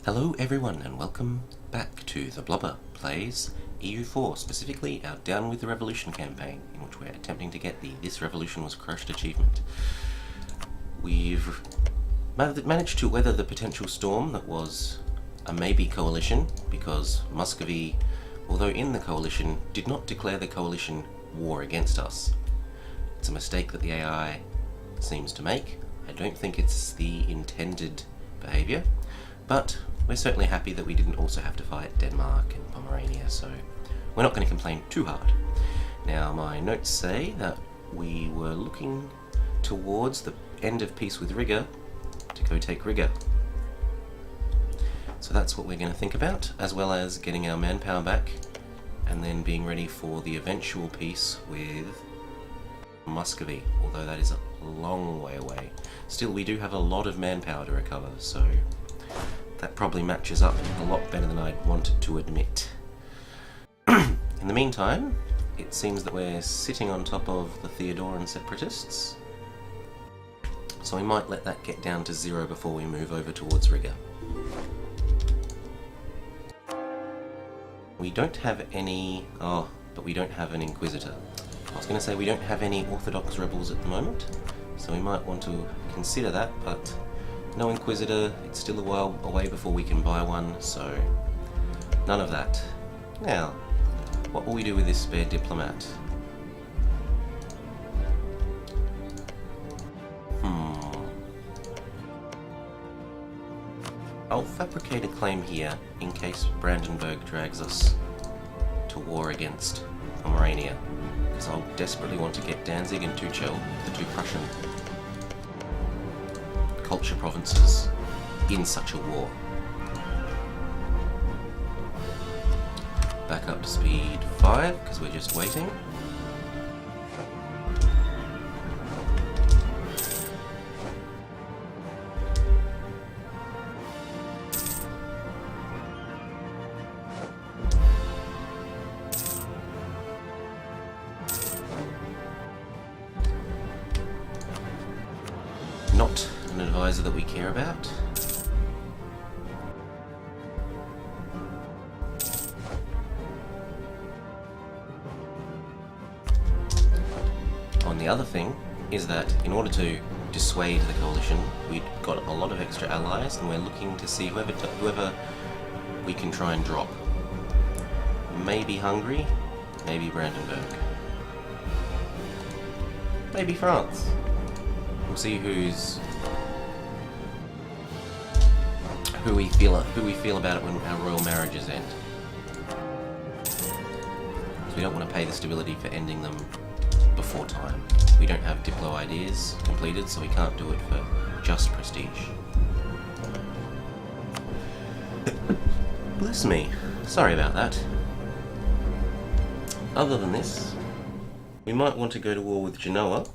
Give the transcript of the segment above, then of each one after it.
Hello everyone and welcome back to The Blobber Plays EU4, specifically our Down with the Revolution campaign, in which we're attempting to get the This Revolution Was Crushed achievement. We've managed to weather the potential storm that was a maybe coalition, because Muscovy, although in the coalition, did not declare the coalition war against us. It's a mistake that the AI seems to make. I don't think it's the intended behaviour, but we're certainly happy that we didn't also have to fight Denmark and Pomerania, so we're not going to complain too hard. Now, my notes say that we were looking towards the end of peace with Riga to go take Riga. So that's what we're going to think about, as well as getting our manpower back and then being ready for the eventual peace with Muscovy, although that is a long way away. Still, we do have a lot of manpower to recover, so that probably matches up a lot better than I'd wanted to admit. In the meantime, it seems that we're sitting on top of the Theodoran separatists, so we might let that get down to 0 before we move over towards Riga. We don't have any... but we don't have an Inquisitor. I was going to say we don't have any Orthodox rebels at the moment, so we might want to consider that, but no Inquisitor, it's still a while away before we can buy one, so none of that. Now, what will we do with this spare diplomat? I'll fabricate a claim here in case Brandenburg drags us to war against Pomerania, because I'll desperately want to get Danzig and Tuchel, the two Prussian culture provinces, in such a war. Back up to speed 5, because we're just waiting. Not an advisor that we care about. The other thing is that in order to dissuade the coalition, we've got a lot of extra allies, and we're looking to see whoever we can try and drop. Maybe Hungary, maybe Brandenburg, maybe France. We'll see who we feel about it when our royal marriages end. So we don't want to pay the stability for ending them before time. We don't have Diplo ideas completed, so we can't do it for just prestige. Bless me. Sorry about that. Other than this, we might want to go to war with Genoa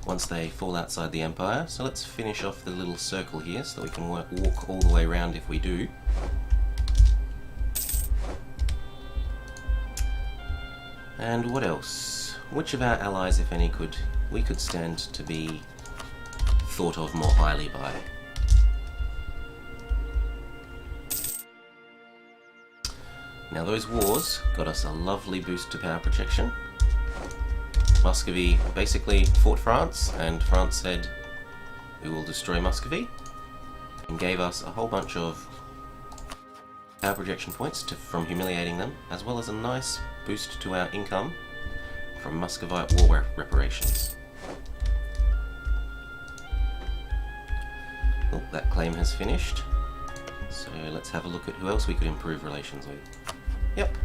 once they fall outside the Empire, so let's finish off the little circle here so that we can walk all the way around if we do. And what else? Which of our allies, if any, we could stand to be thought of more highly by? Now, those wars got us a lovely boost to power projection. Muscovy basically fought France, and France said, we will destroy Muscovy, and gave us a whole bunch of power projection points from humiliating them, as well as a nice boost to our income from Muscovite war reparations. Oh, that claim has finished. So let's have a look at who else we could improve relations with. Yep.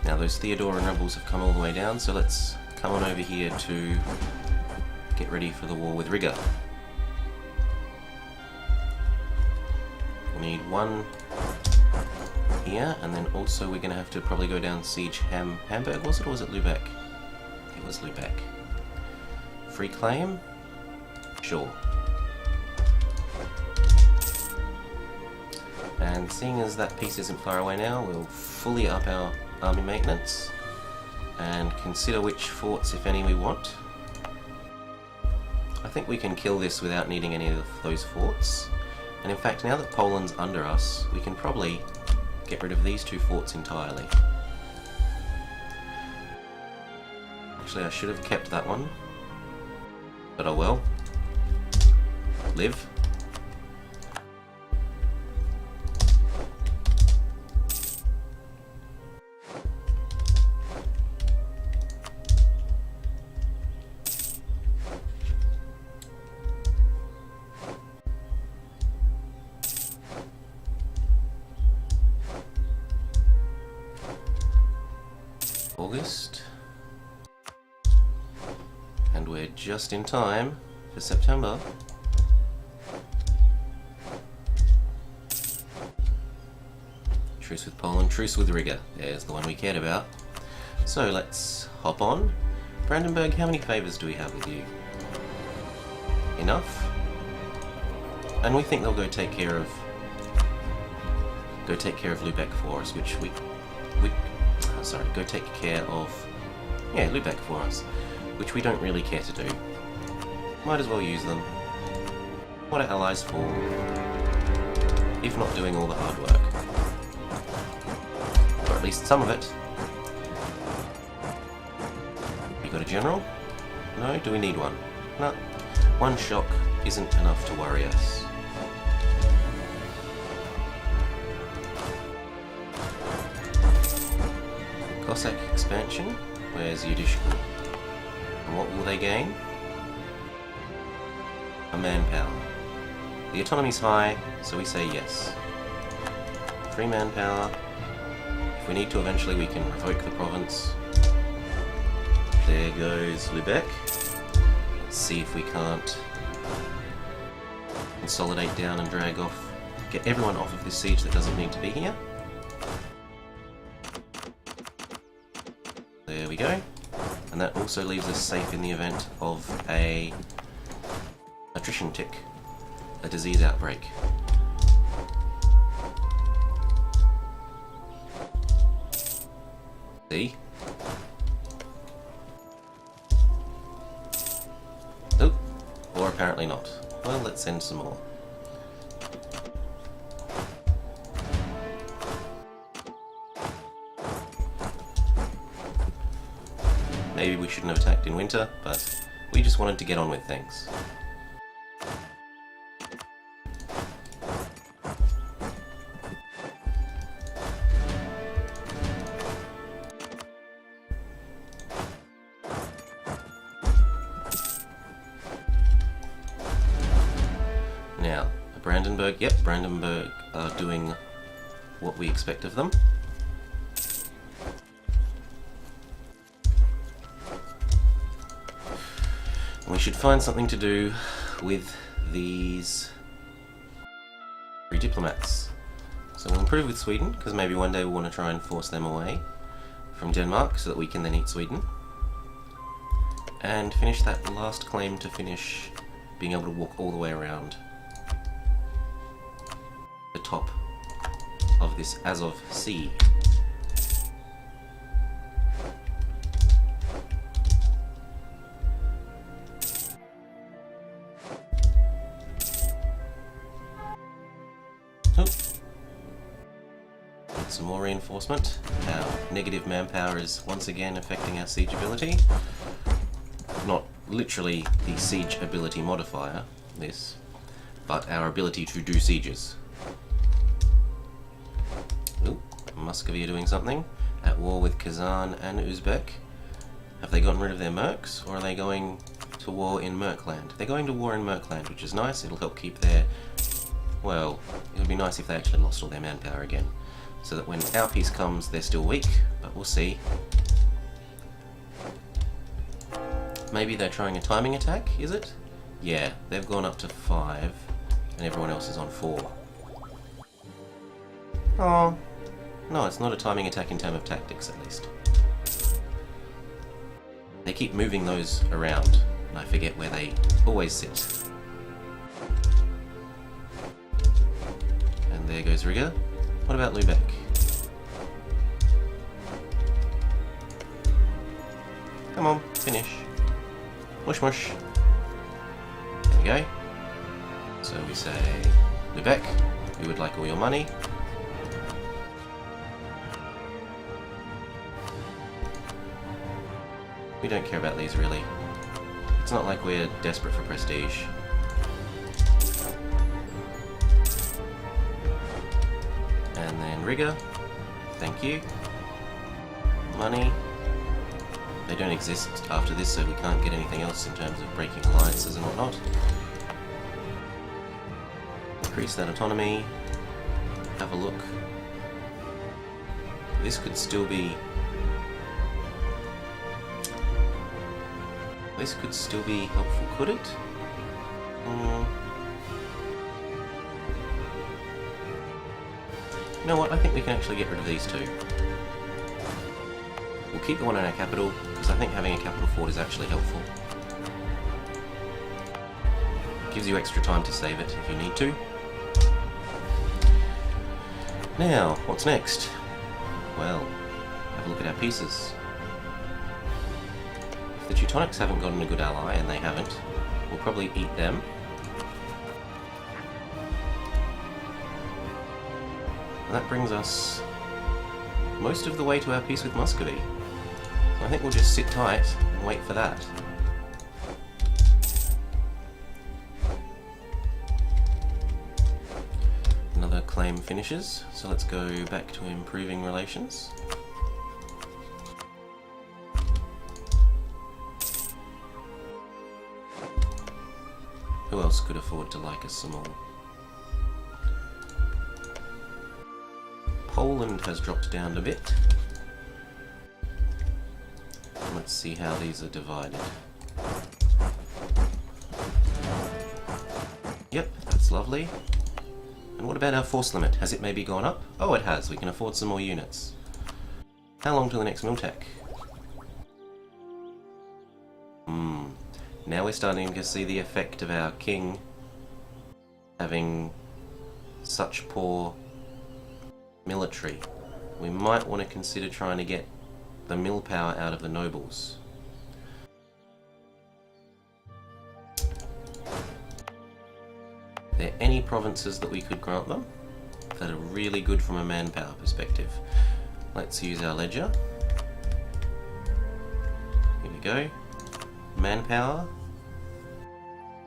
Now those Theodoran rebels have come all the way down, so let's come on over here to get ready for the war with Riga. We need one here, and then also we're going to have to probably go down siege Hamburg, was it, or was it Lubeck? It was Lubeck. Free claim? Sure. And seeing as that piece isn't far away now, we'll fully up our army maintenance and consider which forts, if any, we want. I think we can kill this without needing any of those forts. And in fact, now that Poland's under us, we can probably get rid of these 2 forts entirely. Actually, I should have kept that one. But oh well. Live. August, and we're just in time for September. Truce with Poland, truce with Riga. There's the one we cared about. So let's hop on. Brandenburg, how many favours do we have with you? Enough? And we think they'll go take care of Lubeck for us, which go take care of, Lubeck for us, which we don't really care to do. Might as well use them. What are allies for, if not doing all the hard work? Or at least some of it. You got a general? No? Do we need one? No. One shock isn't enough to worry us. Cossack expansion. Where's Yudishkin? And what will they gain? A manpower. The autonomy's high, so we say yes. 3 manpower. If we need to eventually, we can revoke the province. There goes Lubeck. Let's see if we can't consolidate down and drag off, get everyone off of this siege that doesn't need to be here. There we go. And that also leaves us safe in the event of a attrition tick, a disease outbreak. See? Oh, or apparently not. Well, let's send some more. Maybe we shouldn't have attacked in winter, but we just wanted to get on with things. Now, Brandenburg, yep, Brandenburg are doing what we expect of them. We should find something to do with these 3 diplomats. So we'll improve with Sweden, because maybe one day we'll want to try and force them away from Denmark so that we can then eat Sweden. And finish that last claim to finish being able to walk all the way around the top of this Azov Sea. Some more reinforcement. Our negative manpower is once again affecting our siege ability. Not literally the siege ability modifier, this, but our ability to do sieges. Ooh, Muscovy are doing something. At war with Kazan and Uzbek. Have they gotten rid of their mercs, or are they going to war in Merkland? They're going to war in Merkland, which is nice. It'll help keep their... Well, it would be nice if they actually lost all their manpower again, so that when our piece comes, they're still weak, but we'll see. Maybe they're trying a timing attack, is it? Yeah, they've gone up to 5, and everyone else is on 4. Oh, no, it's not a timing attack in terms of tactics, at least. They keep moving those around, and I forget where they always sit. And there goes Riga. What about Lubeck? Come on, finish. Mush mush. go. So we say, Lubeck, we would like all your money. We don't care about these really. It's not like we're desperate for prestige. And then Riga, thank you. Money. They don't exist after this, so we can't get anything else in terms of breaking alliances and whatnot. Increase that autonomy. Have a look. This could still be... This could still be helpful, could it? You know what, I think we can actually get rid of these two. We'll keep the one in our capital, because I think having a capital fort is actually helpful. Gives you extra time to save it if you need to. Now, what's next? Well, have a look at our pieces. If the Teutonics haven't gotten a good ally, and they haven't, we'll probably eat them. And that brings us most of the way to our peace with Muscovy. So I think we'll just sit tight and wait for that. Another claim finishes, so let's go back to improving relations. Who else could afford to like us some more? Poland has dropped down a bit. Let's see how these are divided. Yep, that's lovely. And what about our force limit? Has it maybe gone up? Oh, it has. We can afford some more units. How long till the next Miltech? Now we're starting to see the effect of our king having such poor military. We might want to consider trying to get the mill power out of the nobles. Are there any provinces that we could grant them that are really good from a manpower perspective? Let's use our ledger. Here we go. Manpower.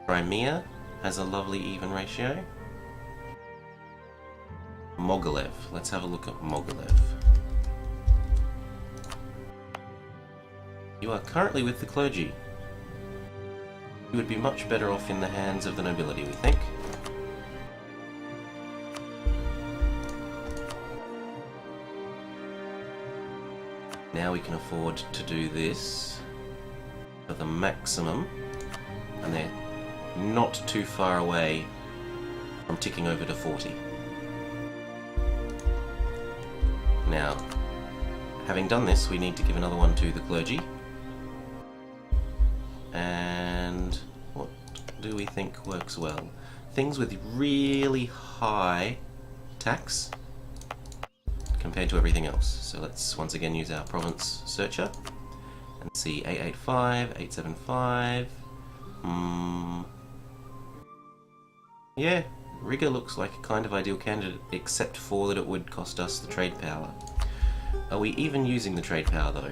Crimea has a lovely even ratio. Mogilev. Let's have a look at Mogilev. You are currently with the clergy. You would be much better off in the hands of the nobility, we think. Now we can afford to do this for the maximum, and they're not too far away from ticking over to 40. Now, having done this, we need to give another one to the clergy. And what do we think works well? Things with really high tax compared to everything else. So let's once again use our province searcher and see 885, 875. Yeah, Riga looks like a kind of ideal candidate, except for that it would cost us the trade power. Are we even using the trade power though?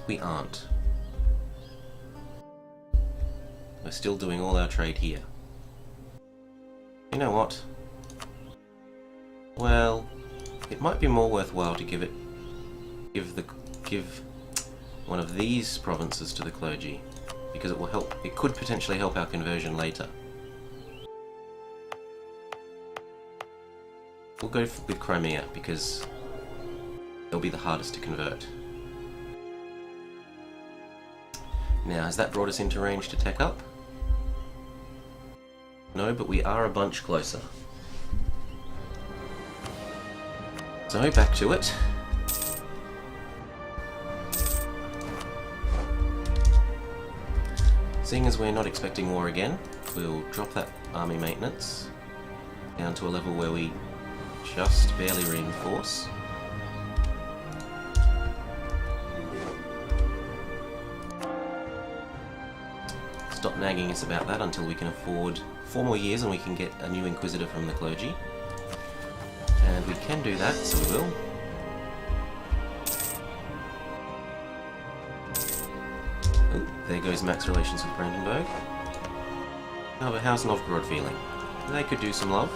We aren't. We're still doing all our trade here. You know what? Well, it might be more worthwhile to give one of these provinces to the clergy, because it will help. It could potentially help our conversion later. We'll go with Crimea because they'll be the hardest to convert. Now, has that brought us into range to tech up? No, but we are a bunch closer. So, back to it. Seeing as we're not expecting war again, we'll drop that army maintenance down to a level where we just barely reinforce. stop nagging us about that until we can afford 4 more years and we can get a new Inquisitor from the clergy. And we can do that, so we will. Oh, there goes Mac's relations with Brandenburg. Oh, but how's Novgorod feeling? They could do some love.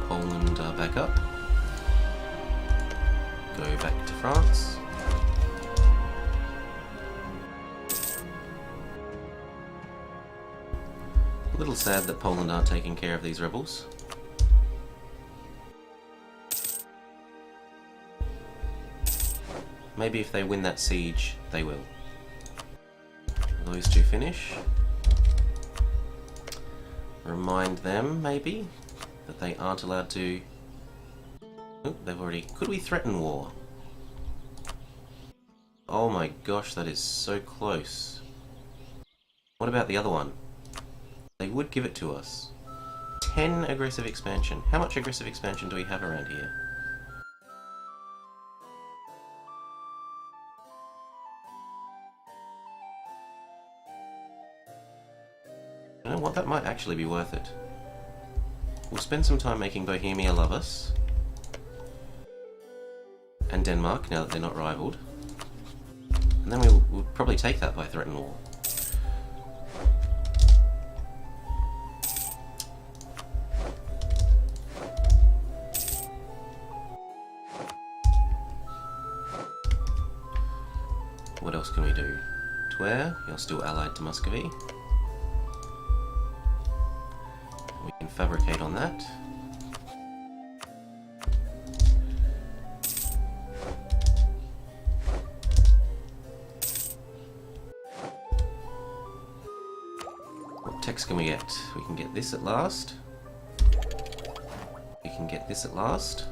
Poland back up. Go back to France. A little sad that Poland aren't taking care of these rebels. Maybe if they win that siege, they will. Those two finish. Remind them, maybe, that they aren't allowed to... Oh, they've already... Could we threaten war? Oh my gosh, that is so close. What about the other one? They would give it to us. 10 aggressive expansion. How much aggressive expansion do we have around here? You know what, that might actually be worth it. We'll spend some time making Bohemia love us. And Denmark, now that they're not rivaled. And then we'll probably take that by threaten war. What else can we do? Twer, you're still allied to Muscovy. We can fabricate on that. What text can we get? We can get this at last. We can get this at last.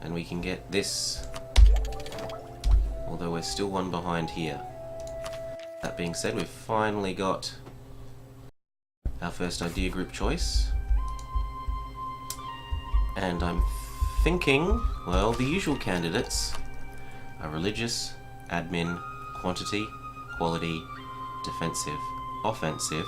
And we can get this, although we're still one behind here. That being said, we've finally got our first idea group choice. And I'm thinking, well, the usual candidates are religious, admin, quantity, quality, defensive, offensive.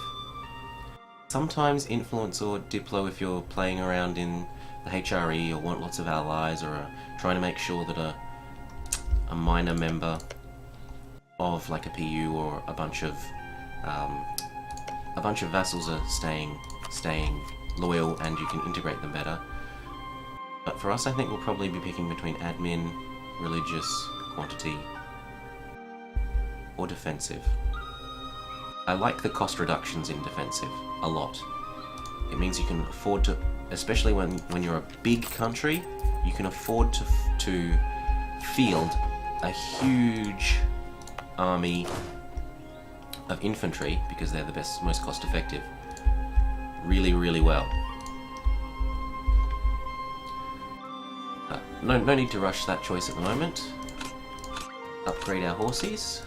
Sometimes influence or diplo if you're playing around in the HRE or want lots of allies or are trying to make sure that a minor member of like a PU or a bunch of vassals are staying loyal and you can integrate them better. But for us, I think we'll probably be picking between admin, religious, quantity, or defensive. I like the cost reductions in defensive a lot. It means you can afford to, especially when you're a big country, you can afford to field a huge army of infantry, because they're the best, most cost effective, really, really well. No need to rush that choice at the moment. Upgrade our horses.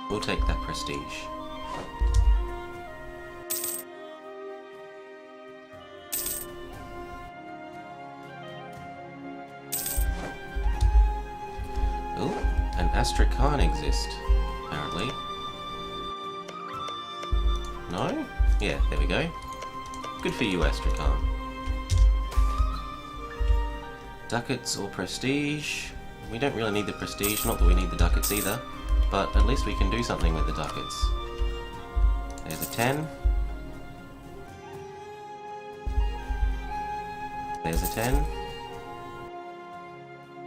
We'll take that prestige. Oh, an Astrakhan exists, apparently. No? Yeah, there we go. Good for you, Astrakhan. Ducats or prestige? We don't really need the prestige, not that we need the ducats either. But at least we can do something with the ducats. There's a 10. There's a 10.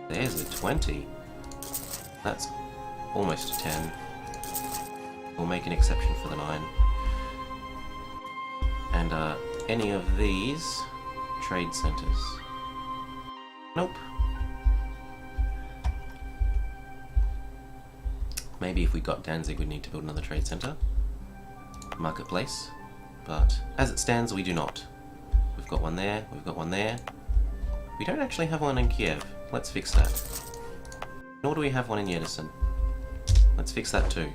There's a 20. That's almost a 10. We'll make an exception for the 9. And any of these trade centers? Nope. Maybe if we got Danzig, we'd need to build another trade center. Marketplace. But as it stands, we do not. We've got one there, we've got one there. We don't actually have one in Kiev. Let's fix that. Nor do we have one in Yedison. Let's fix that too.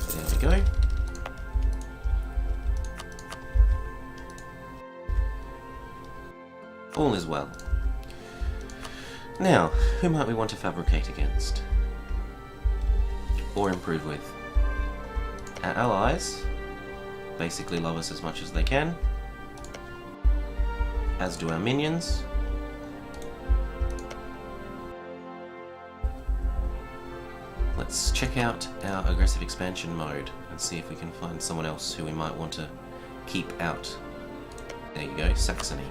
There we go. All is well. Now, who might we want to fabricate against? Or improve with? Our allies basically love us as much as they can, as do our minions. Let's check out our aggressive expansion mode and see if we can find someone else who we might want to keep out. There you go, Saxony.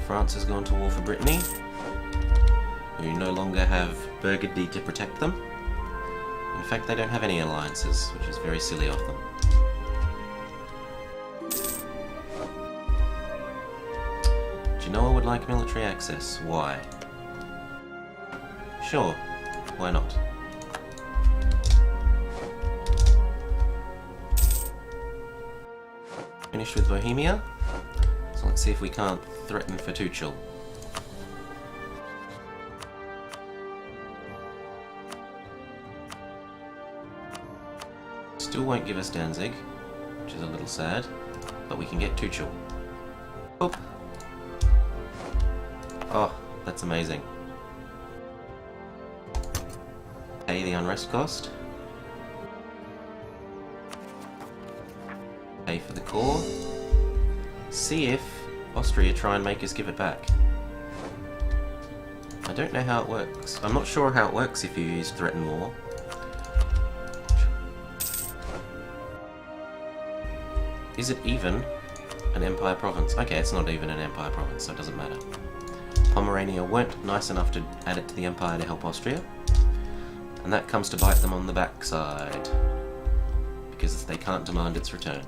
France has gone to war for Brittany, who no longer have Burgundy to protect them. In fact, they don't have any alliances, which is very silly of them. Genoa would like military access. Why? Sure, why not? Finished with Bohemia, so let's see if we can't threaten for Tuchel. Still won't give us Danzig, which is a little sad, but we can get Tuchel. Oop. Oh, that's amazing. Pay the unrest cost. Pay for the core. See if Austria try and make us give it back. I don't know how it works. I'm not sure how it works if you use threaten war. Is it even an empire province? Okay, it's not even an empire province, so it doesn't matter. Pomerania weren't nice enough to add it to the empire to help Austria, and that comes to bite them on the backside, because they can't demand its return.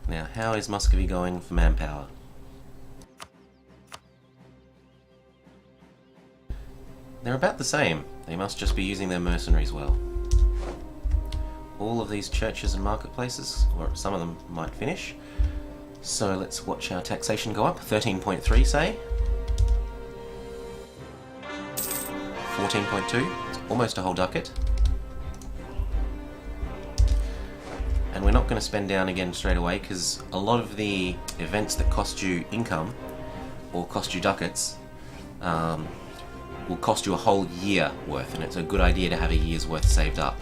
Now, how is Muscovy going for manpower? They're about the same. They must just be using their mercenaries well. All of these churches and marketplaces, or some of them, might finish. So let's watch our taxation go up. 13.3, say. 14.2. It's almost a whole ducat. And we're not going to spend down again straight away, because a lot of the events that cost you income, or cost you ducats, will cost you a whole year worth, and it's a good idea to have a year's worth saved up.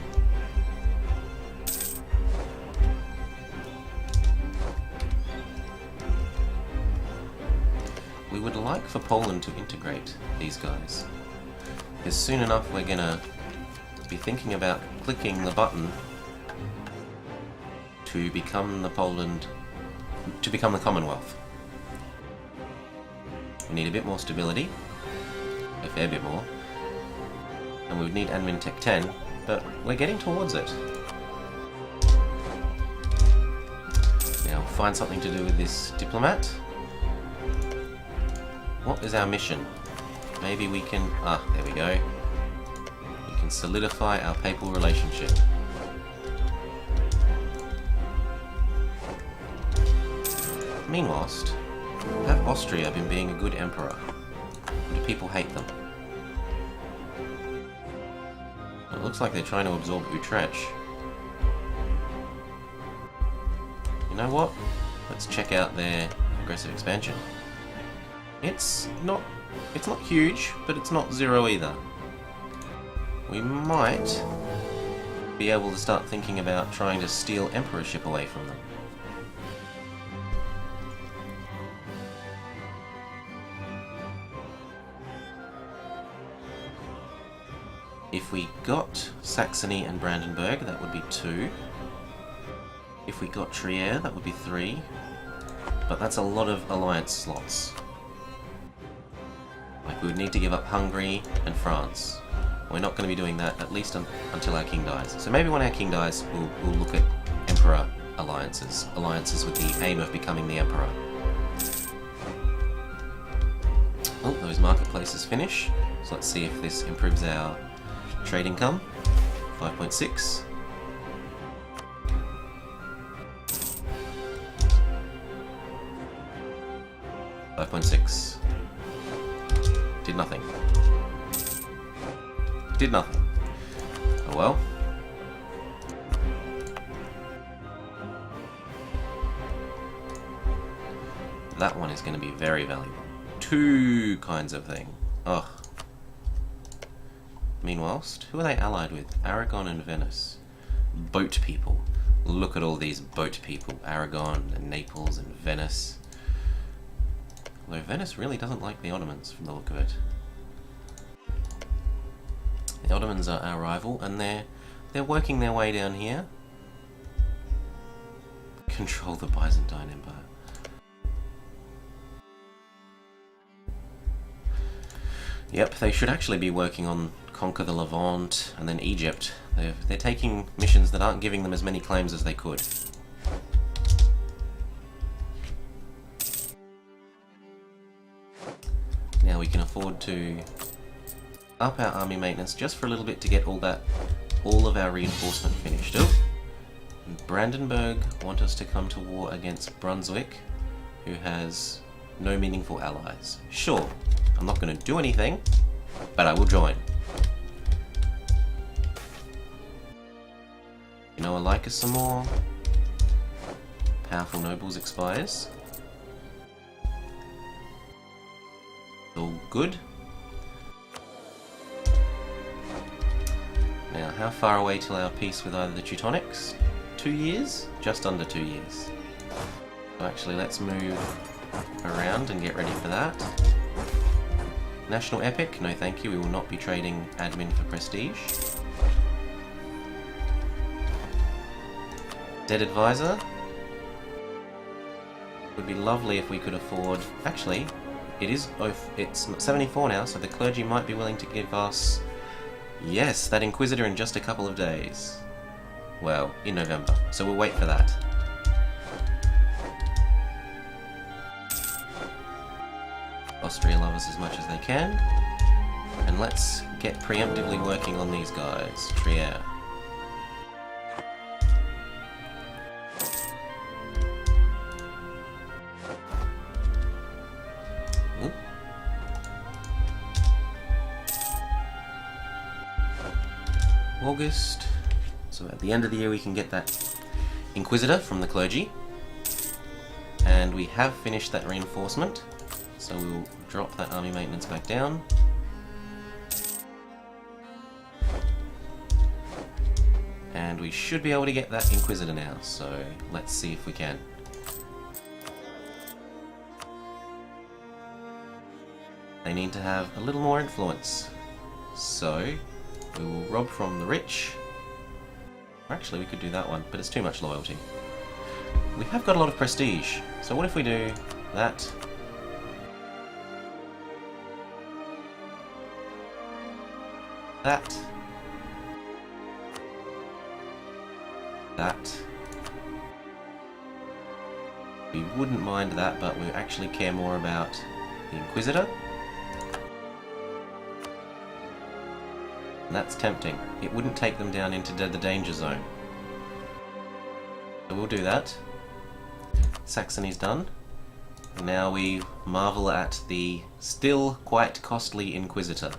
We would like for Poland to integrate these guys, because soon enough we're gonna be thinking about clicking the button to become the Commonwealth. We need a bit more stability. A fair bit more, and we would need Admin Tech 10, but we're getting towards it. Now, find something to do with this diplomat. What is our mission? Maybe we can... there we go. We can solidify our papal relationship. Meanwhile, have Austria been being a good emperor? Do people hate them? It looks like they're trying to absorb Utrecht. You know what? Let's check out their aggressive expansion. It's not huge, but it's not zero either. We might be able to start thinking about trying to steal emperorship away from them. If we got Saxony and Brandenburg, that would be 2. If we got Trier, that would be 3. But that's a lot of alliance slots. Like, we would need to give up Hungary and France. We're not going to be doing that, at least until our king dies. So maybe when our king dies, we'll look at Emperor alliances. Alliances with the aim of becoming the Emperor. Oh, those marketplaces finish. So let's see if this improves our trade income. 5.6. Did nothing. Did nothing. Oh well. That one is going to be very valuable. 2 kinds of thing. Ugh. Meanwhile, who are they allied with? Aragon and Venice. Boat people. Look at all these boat people. Aragon and Naples and Venice. Although Venice really doesn't like the Ottomans from the look of it. The Ottomans are our rival, and they're working their way down here. Control the Byzantine Empire. Yep, they should actually be working on conquer the Levant and then Egypt. They're taking missions that aren't giving them as many claims as they could. Now we can afford to up our army maintenance just for a little bit to get all of our reinforcement finished. Oh, and Brandenburg want us to come to war against Brunswick, who has no meaningful allies. Sure, I'm not going to do anything, but I will join. You know, I like us some more. Powerful nobles expires. All good. Now, how far away till our peace with either the Teutonics? 2 years? Just under 2 years. So actually, let's move around and get ready for that. National Epic? No thank you, we will not be trading admin for prestige. Dead Advisor? Would be lovely if we could afford... Actually, it's 74 now, so the clergy might be willing to give us... Yes, that Inquisitor in just a couple of days. Well, in November, so we'll wait for that. Austria love us as much as they can. And let's get preemptively working on these guys. Trier. Ooh. August. So at the end of the year we can get that Inquisitor from the clergy. And we have finished that reinforcement. So we'll drop that army maintenance back down. And we should be able to get that Inquisitor now, so let's see if we can. They need to have a little more influence. So we will rob from the rich. Or actually we could do that one, but it's too much loyalty. We have got a lot of prestige, so what if we do that? That. We wouldn't mind that, but we actually care more about the Inquisitor. And that's tempting. It wouldn't take them down into the danger zone. So we'll do that. Saxony's done. And now we marvel at the still quite costly Inquisitor.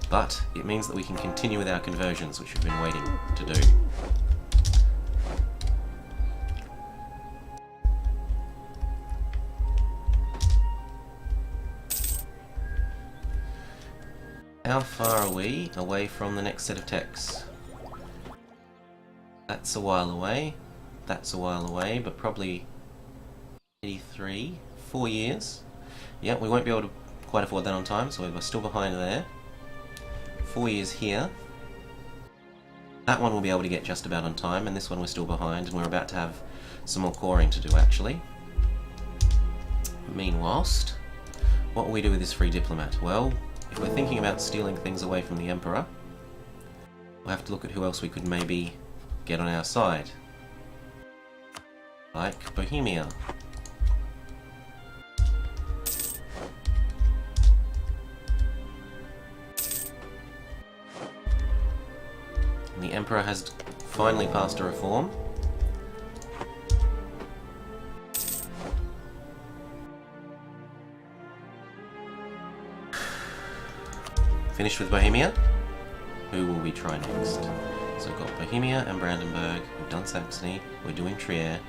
But it means that we can continue with our conversions, which we've been waiting to do. How far are we away from the next set of techs? That's a while away. That's a while away, but probably 83, 4 years. Yeah, we won't be able to quite afford that on time, so we're still behind there. 4 years here. That one we'll be able to get just about on time, and this one we're still behind, and we're about to have some more coring to do, actually. Meanwhile, what will we do with this free diplomat? Well, if we're thinking about stealing things away from the Emperor, we'll have to look at who else we could maybe get on our side. Like Bohemia. And the Emperor has finally passed a reform. Finished with Bohemia. Who will we try next? So we've got Bohemia and Brandenburg. We've done Saxony. We're doing Trier.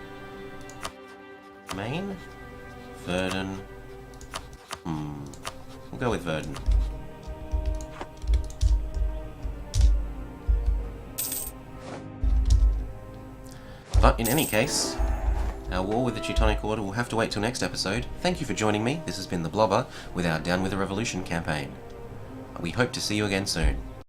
Maine? Verden. We'll go with Verden. But in any case, our war with the Teutonic Order will have to wait till next episode. Thank you for joining me. This has been The Blobber with our Down with the Revolution campaign. We hope to see you again soon.